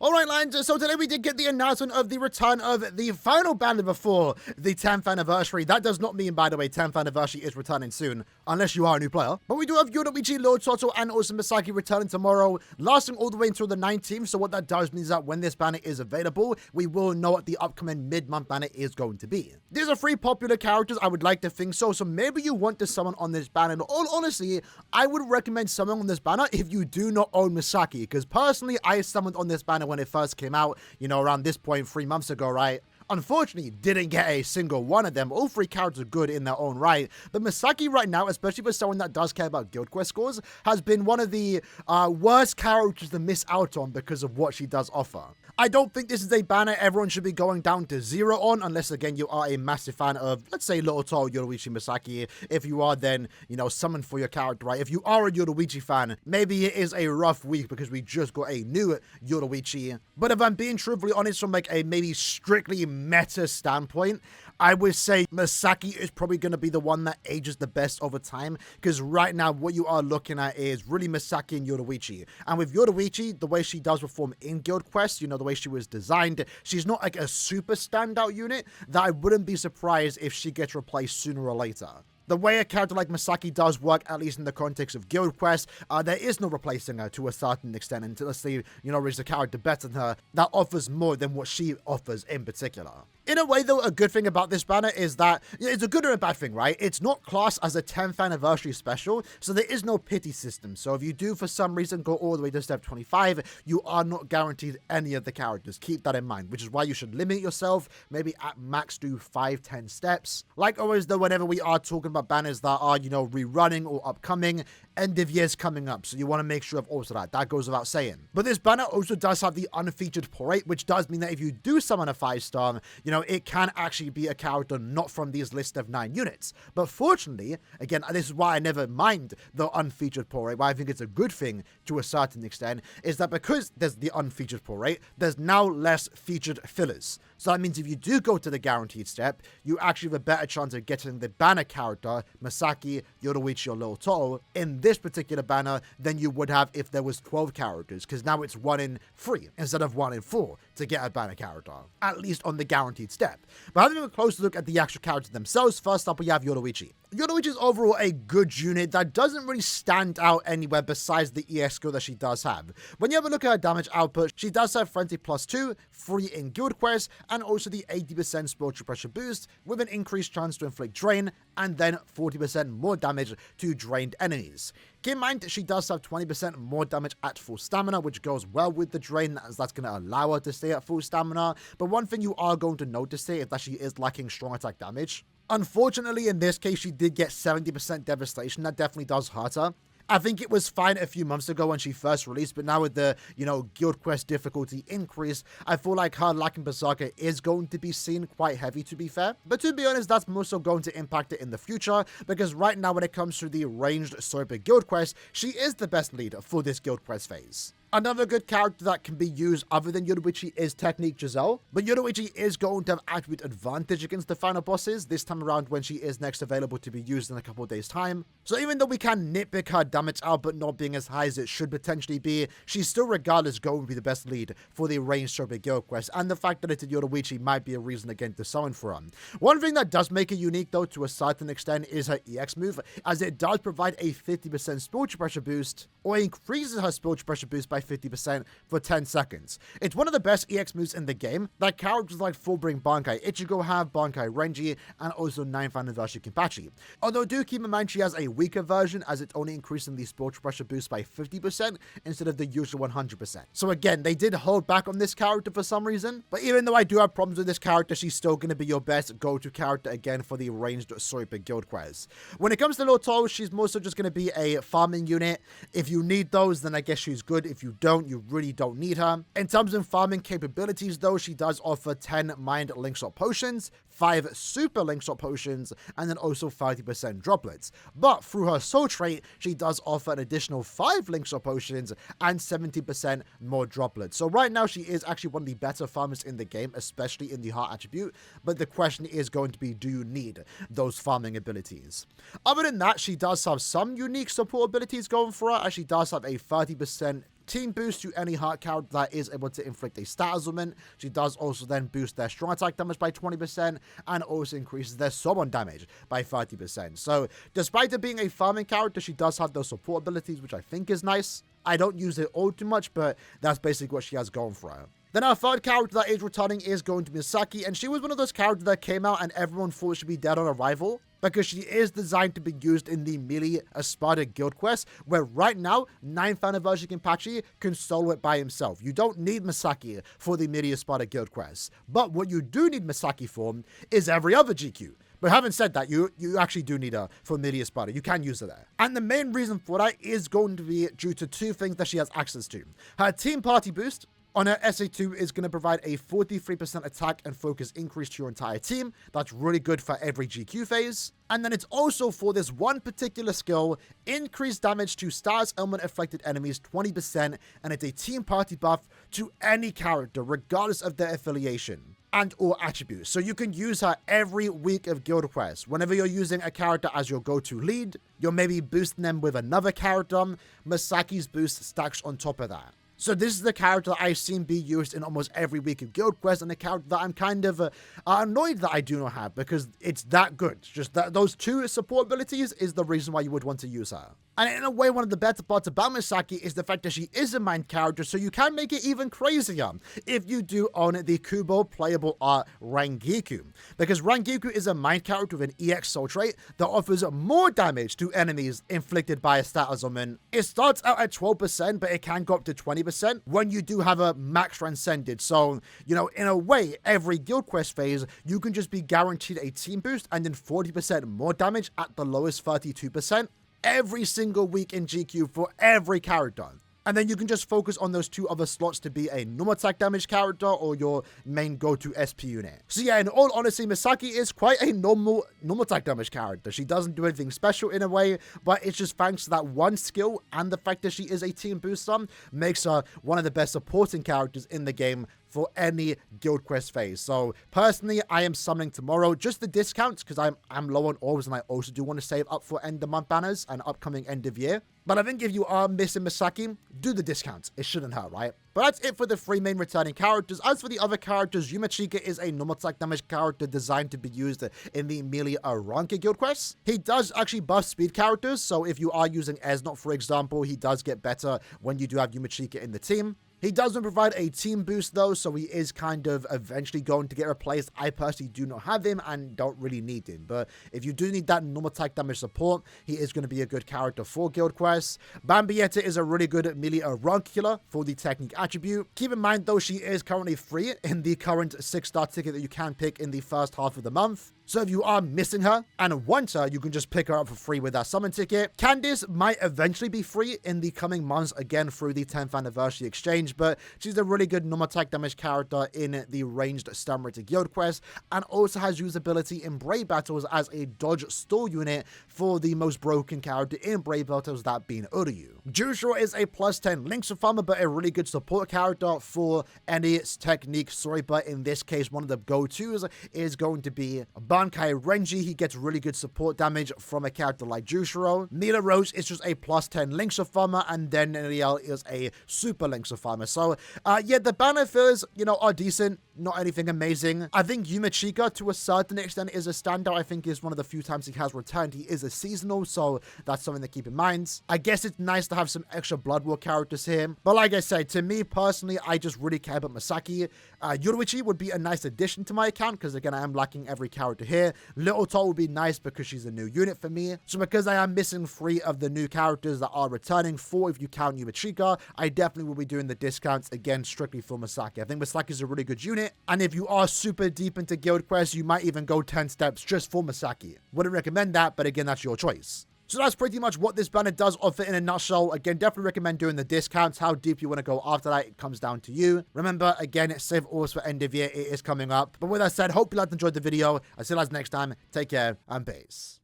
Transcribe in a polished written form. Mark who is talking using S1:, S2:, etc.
S1: Alright, Lions, so today we did get the announcement of the return of the final banner before the 10th anniversary. That does not mean, by the way, 10th anniversary is returning soon, unless you are a new player. But we do have Yoruichi, Liltotto, and also Masaki returning tomorrow, lasting all the way until the 19th. So what that does means that when this banner is available, we will know what the upcoming mid-month banner is going to be. These are 3 popular characters, I would like to think so. So maybe you want to summon on this banner. And all honestly, I would recommend summoning on this banner if you do not own Masaki, because personally, I summoned on this banner when it first came out, around this point 3 months ago, right? Unfortunately, didn't get a single one of them. All 3 characters are good in their own right. But Masaki right now, especially for someone that does care about Guild Quest scores, has been one of the worst characters to miss out on because of what she does offer. I don't think this is a banner everyone should be going down to 0 on, unless, again, you are a massive fan of, let's say, Liltotto, Yoruichi, Masaki. If you are, then, summon for your character, right? If you are a Yoruichi fan, maybe it is a rough week because we just got a new Yoruichi. But if I'm being truthfully honest from, like, a maybe strictly meta standpoint, I would say Masaki is probably going to be the one that ages the best over time, because right now what you are looking at is really Masaki and Yoruichi. And with Yoruichi, the way she does perform in Guild Quest, the way she was designed, she's not like a super standout unit that I wouldn't be surprised if she gets replaced sooner or later. The way a character like Masaki does work, at least in the context of Guild Quest, there is no replacing her to a certain extent until there's a character better than her that offers more than what she offers in particular. In a way, though, a good thing about this banner is that it's a good and a bad thing, right? It's not classed as a 10th anniversary special, so there is no pity system. So if you do, for some reason, go all the way to step 25, you are not guaranteed any of the characters. Keep that in mind, which is why you should limit yourself. Maybe at max do 5-10 steps. Like always, though, whenever we are talking about banners that are, rerunning or upcoming, end of year's coming up, so you want to make sure of also that goes without saying. But this banner also does have the unfeatured portrait, which does mean that if you do summon a 5-star, it can actually be a character not from these list of 9 units. But fortunately, again, this is why I never mind the unfeatured portrait, why I think it's a good thing to a certain extent, is that because there's the unfeatured portrait, there's now less featured fillers. So that means if you do go to the guaranteed step, you actually have a better chance of getting the banner character, Masaki, Yoruichi, or Liltotto, in this particular banner than you would have if there was 12 characters, because now it's 1 in 3 instead of 1 in 4 to get a banner character, at least on the guaranteed step. But having a closer look at the actual characters themselves, first up we have Yoruichi. Yoruichi is overall a good unit that doesn't really stand out anywhere besides the EX skill that she does have. When you have a look at her damage output, she does have Frenzy +2, free in Guild Quest, and also the 80% spiritual pressure boost with an increased chance to inflict drain, and then 40% more damage to drained enemies. Keep in mind, she does have 20% more damage at full stamina, which goes well with the drain, as that's going to allow her to stay at full stamina. But one thing you are going to notice here is that she is lacking strong attack damage. Unfortunately, in this case, she did get 70% devastation. That definitely does hurt her. I think it was fine a few months ago when she first released, but now with the, Guild Quest difficulty increase, I feel like her lacking Berserker is going to be seen quite heavy, to be fair. But to be honest, that's more so going to impact it in the future, because right now when it comes to the ranged Super Guild Quest, she is the best leader for this Guild Quest phase. Another good character that can be used other than Yoruichi is Technique Giselle, but Yoruichi is going to have attribute advantage against the final bosses this time around when she is next available to be used in a couple of days' time. So even though we can nitpick her damage output not being as high as it should potentially be, she's still regardless going to be the best lead for the ranged Super Guild Quest, and the fact that it's a Yoruichi might be a reason again to summon for her. One thing that does make it unique though to a certain extent is her EX move, as it does provide a 50% spiritual pressure boost, or increases her spiritual pressure boost by 50% for 10 seconds. It's one of the best EX moves in the game that characters like Fullbring Bankai Ichigo have, Bankai Renji, and also 9th Anniversary Kenpachi. Although do keep in mind she has a weaker version, as it's only increasing the spiritual pressure boost by 50% instead of the usual 100%. So again, they did hold back on this character for some reason, but even though I do have problems with this character, she's still going to be your best go-to character again for the ranged Super Guild Quest. When it comes to Liltotto, she's mostly just going to be a farming unit. If you need those, then I guess she's good. If you don't, you really don't need her. In terms of farming capabilities though, she does offer 10 Mind Linkshot Potions, 5 Super Linkshot Potions, and then also 30% droplets. But through her soul trait, she does offer an additional 5 Linkshot Potions and 70% more droplets. So right now she is actually one of the better farmers in the game, especially in the heart attribute, but the question is going to be, do you need those farming abilities? Other than that, she does have some unique support abilities going for her, as she does have a 30% team boost to any heart character that is able to inflict a status augment. She does also then boost their strong attack damage by 20% and also increases their summon damage by 30%. So despite it being a farming character, she does have those support abilities, which I think is nice. I don't use it all too much, but that's basically what she has going for her. Then our third character that is returning is going to be Masaki, and she was one of those characters that came out and everyone thought should be dead on arrival, because she is designed to be used in the melee Espada guild quest, where right now, 9th anniversary Kenpachi can solo it by himself. You don't need Masaki for the melee Espada guild quest, but what you do need Masaki for is every other GQ. But having said that, you actually do need her for melee Espada. You can use her there. And the main reason for that is going to be due to two things that she has access to. Her team party boost on her SA2 is going to provide a 43% attack and focus increase to your entire team. That's really good for every GQ phase. And then it's also for this one particular skill, increased damage to status element affected enemies 20%, and it's a team party buff to any character, regardless of their affiliation and or attributes. So you can use her every week of guild quests. Whenever you're using a character as your go-to lead, you're maybe boosting them with another character. Masaki's boost stacks on top of that. So this is the character that I've seen be used in almost every week of guild quest, and a character that I'm kind of annoyed that I do not have, because it's that good. Just that those two support abilities is the reason why you would want to use her. And in a way, one of the better parts about Masaki is the fact that she is a main character, so you can make it even crazier if you do own the Kubo playable art Rangiku. Because Rangiku is a main character with an EX soul trait that offers more damage to enemies inflicted by a status augment. It starts out at 12%, but it can go up to 20% when you do have a max transcended. So, you know, in a way, every guild quest phase, you can just be guaranteed a team boost and then 40% more damage at the lowest 32%. Every single week in GQ for every character. And then you can just focus on those two other slots to be a normal attack damage character or your main go-to SP unit. So yeah, in all honesty, Masaki is quite a normal attack damage character. She doesn't do anything special in a way, but it's just thanks to that one skill and the fact that she is a team booster makes her one of the best supporting characters in the game for any guild quest phase. So personally, I am summoning tomorrow just the discounts because I'm low on orbs, and I also do want to save up for end of month banners and upcoming end of year. But I think if you are missing Masaki, do the discounts. It shouldn't hurt, right? But that's it for the three main returning characters. As for the other characters, Yoruichi is a normal attack damage character designed to be used in the melee Aaroniero guild quests. He does actually buff speed characters, so if you are using Esnot, for example, he does get better when you do have Yoruichi in the team. He doesn't provide a team boost though, so he is kind of eventually going to get replaced. I personally do not have him and don't really need him. But if you do need that normal attack damage support, he is going to be a good character for guild quests. Bambietta is a really good melee rank killer for the technique attribute. Keep in mind though, she is currently free in the current 6-star ticket that you can pick in the first half of the month. So if you are missing her and want her, you can just pick her up for free with that summon ticket. Candice might eventually be free in the coming months, again through the 10th anniversary exchange, but she's a really good normal attack damage character in the ranged Stammered guild quest, and also has usability in Brave battles as a dodge stall unit for the most broken character in Brave battles, that being Uryu. Jushiro is a plus 10 Link's farmer, but a really good support character for any technique story, but in this case, one of the go-tos is going to be Bankai Renji. He gets really good support damage from a character like Jushiro. Nila Rose is just a plus 10 Link's farmer, and then Niel is a super Link's farmer. So yeah, the banner fills, you know, are decent, not anything amazing. I think Yoruichi to a certain extent is a standout. I think is one of the few times he has returned. He is a seasonal, so that's something to keep in mind. I guess it's nice to have some extra Blood War characters here, but like I said, to me personally, I just really care about Masaki. Yoruichi would be a nice addition to my account because again, I am lacking every character here. Liltotto would be nice because she's a new unit for me. So because I am missing 3 of the new characters that are returning, 4 if you count Yoruichi, I definitely will be doing the discounts again strictly for Masaki. I think Masaki is a really good unit, and if you are super deep into guild quests, you might even go 10 steps just for Masaki. Wouldn't recommend that, but again, that's your choice. So that's pretty much what this banner does offer in a nutshell. Again, definitely recommend doing the discounts. How deep you want to go after that, it comes down to you. Remember, again, save orders for end of year. It is coming up. But with that said, hope you guys enjoyed the video. I'll see you guys next time. Take care and peace.